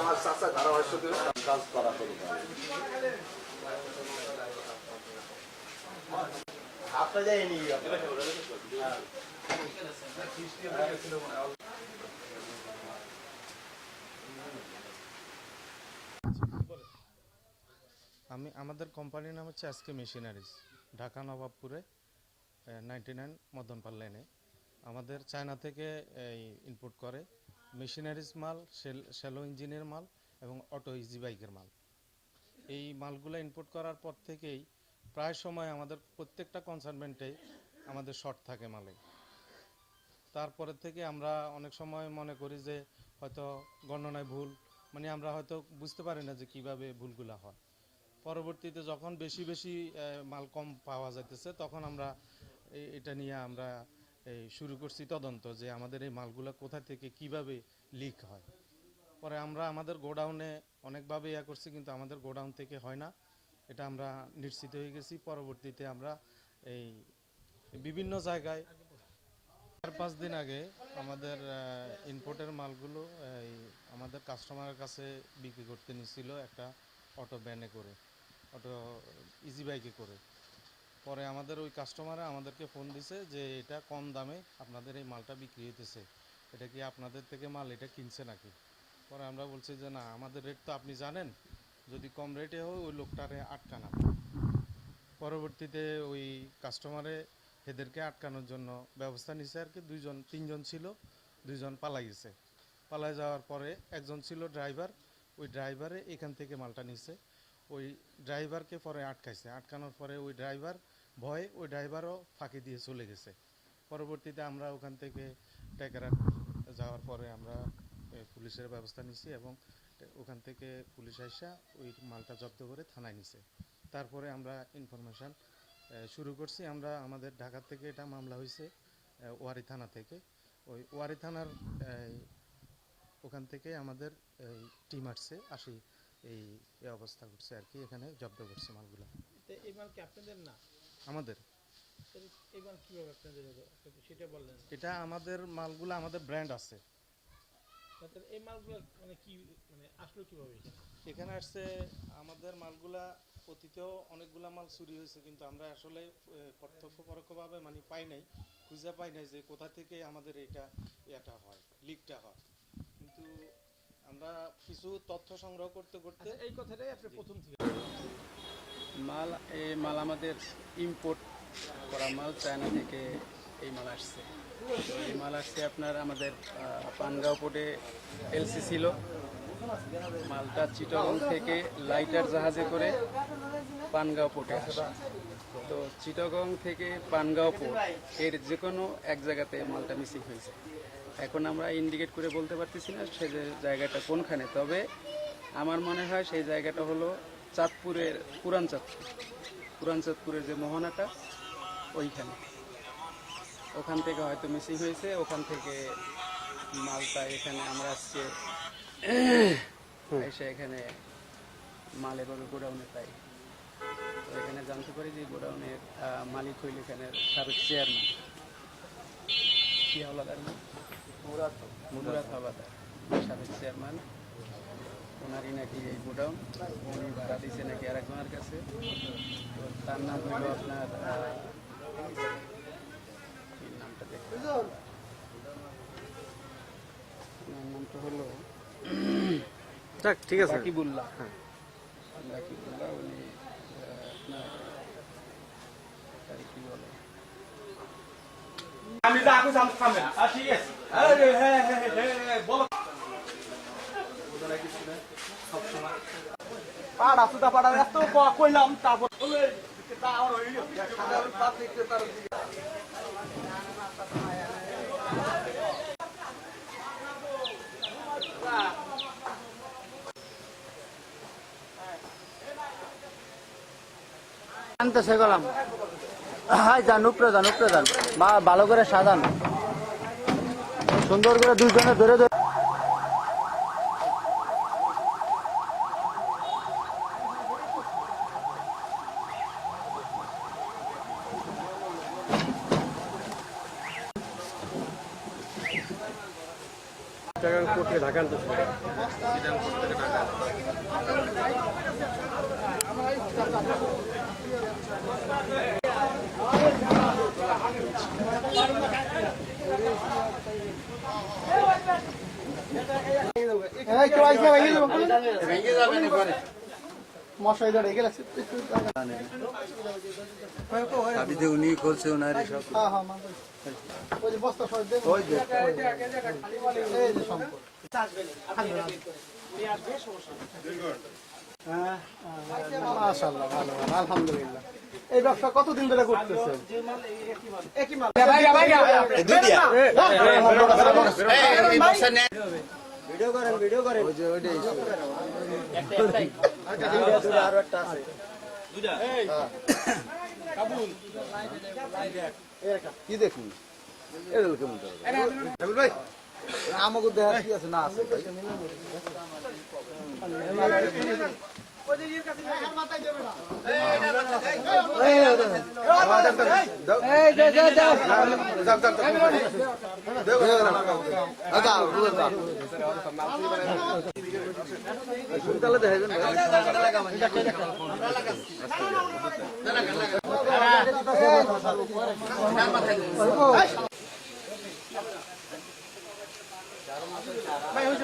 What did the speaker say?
আমার চাচা ধারাবাহিক কাজ করা শুরু করে আপনার যায়নি আমাদের কোম্পানির নাম হচ্ছে এসকে মেশিনারিজ, ঢাকা নবাবপুরে 99 মদনপাল লেনে। আমাদের চায়না থেকে ইনপুট করে মেশিনারিজ মাল, শ্যালো ইঞ্জিনের মাল এবং অটো ইজি বাইকের মাল। এই মালগুলো ইনপুট করার পর থেকেই প্রায় সময় আমাদের প্রত্যেকটা কনসাইনমেন্টে আমাদের শর্ট থাকে মালে। তারপরে থেকে আমরা অনেক সময় মনে করি যে হয়তো গণনায় ভুল, মানে আমরা হয়তো বুঝতে পারি না যে কিভাবে ভুলগুলো হয়। পরবর্তীতে যখন বেশি বেশি মাল কম পাওয়া যাইতেছে তখন আমরা এটা নিয়ে আমরা শুরু করছি তদন্ত, যে আমাদের এই মালগুলো কোথা থেকে কিভাবে লিক হয়। পরে আমরা আমাদের গোডাউনে অনেকভাবে করছি, কিন্তু আমাদের গোডাউন থেকে হয় না, এটা আমরা নিশ্চিত হয়ে গেছি। পরবর্তীতে আমরা এই বিভিন্ন জায়গায় 4-5 দিন আগে আমাদের ইনপোর্টের মালগুলো আমাদের কাস্টমারের কাছে বিক্রি করতে নিয়েছিল একটা অটো ভ্যানে করে, অটো ইজি বাইকে করে। পরে আমাদের ওই কাস্টমারে আমাদেরকে ফোন দিছে যে এটা কম দামে আপনাদের এই মালটা বিক্রি হইতেছে, এটা কি আপনাদের থেকে মাল এটা কিনছে নাকি? পরে আমরা বলছি যে না, আমাদের রেট তো আপনি জানেন, যদি কম রেটে হয় ওই লোকটারে আটকান। পরবর্তীতে ওই কাস্টমারে এদেরকে আটকানোর জন্য ব্যবস্থা নিছে আর কি। 2-3 জন ছিল, 2 জন পালাই গেছে। পালাই যাওয়ার পরে একজন ছিল ড্রাইভার, ওই ড্রাইভারে এখান থেকে মালটা নিছে, ওই ড্রাইভারকে পরে আটকাইছে। আটকানোর পরে ওই ড্রাইভার ভয়ে ওই ড্রাইভারও ফাঁকি দিয়ে চলে গেছে। পরবর্তীতে আমরা ওখান থেকে টেকারাট যাওয়ার পরে আমরা পুলিশের ব্যবস্থা নিছি এবং ওখান থেকে পুলিশ আইসা ওই মালটা জব্দ করে থানায় নিছে। তারপরে আমরা ইনফরমেশান শুরু করছি। আমরা আমাদের ঢাকা থেকে এটা মামলা হয়েছে ওয়ারী থানা থেকে। ওই ওয়ারী থানার ওখান থেকে আমাদের টিম আসছে, আসি এই অবস্থা করছে আর কি, এখানে জব্দ করছে মালগুলো। এই মাল কি আপনাদের না? আমাদের। এই মাল কিভাবে আপনাদের হলো সেটা বললেন? এটা আমাদের মালগুলো, আমাদের ব্র্যান্ড আছে। এই মালগুলো মানে কি, মানে আসলো কিভাবে এখানে আসছে? আমাদের মালগুলা অতীতেও অনেকগুলা মাল চুরি হয়েছে, কিন্তু আমরা আসলে প্রত্যক্ষ পরোক্ষভাবে মানে পাই নাই, খুঁজে পাই নাই যে কোথা থেকে আমাদের এটা হয়, লিকটা হয়। কিন্তু আমরা কিছু তথ্য সংগ্রহ করতে করতে এই কথাটাই আপনি প্রথম থেকে এই মাল আমাদের ইম্পোর্ট করা মাল, চায়না থেকে এই মাল আসছে। এই মাল আসছে আপনার আমাদের পানগাঁও পোর্টে এলসি ছিল। মালটা চিটাগং থেকে লাইটার জাহাজে করে পানগাঁও পোর্টে আসে। তো চিটাগং থেকে পানগাঁও পোর্ট এর যে কোনো এক জায়গাতে মালটা মিসিং হয়েছে। এখন আমরা ইন্ডিকেট করে বলতে পারতেছি না সে জায়গাটা কোনখানে, তবে আমার মনে হয় সেই জায়গাটা হলো চাঁদপুরের পুরান চাঁদপুরের যে মোহনাটা ওইখানে, ওখান থেকে হয়তো মিসিং হয়েছে। ওখান থেকে মালটা এখানে আমরা আজকে এসে এখানে মাল এভাবে গোডাউনে পাই। তো এখানে জানতে পারি যে গোডাউনের মালিক হইল এখানে সাবেক চেয়ারম্যান, কি হাওলাদার নাম? মুরাদ হাওলাদার, সাবেক চেয়ারম্যান। ওনারই নাকি এই গোডাউন, উনি ভাড়া দিয়েছে নাকি আরেকজনের কাছে। তো তার নাম হলো আপনার নামটা দেখুন, নামটা হলো ঠিক আছে, রাকিবুল্লাহ। রাকিবুল্লাহ উনি আপনার কি বলে, আমি ডাকু সামনে সামনে ঠিক আছে। আরে হ্যাঁ হ্যাঁ হ্যাঁ বলো সব সময় পাড়া সুদা পাড়া এত কইলাম, তারপর তার হইল পাবলিক তার আনতেছে গেলাম। হাই যান, উপরে যান, উপরে যান, ভালো করে সাজান, সুন্দর করে 2 জনে ধরে ধরে। চিটাগাং থেকে ঢাকা আনতেছে। চিটাগাং থেকে ঢাকা। উনি করছে ওনারই সব মাশাআল্লাহ, ভালো ভালো, আলহামদুলিল্লাহ। এই ব্যবসা কতদিন ধরে করতেছেন? একই মাল। ভিডিও করেন। ওই যে ওইটাই। আরো একটা আছে। কি দেখুন? এগুলো কেমন করে? ভাই আমাকে দেখা কি আছে না আছে? ভাই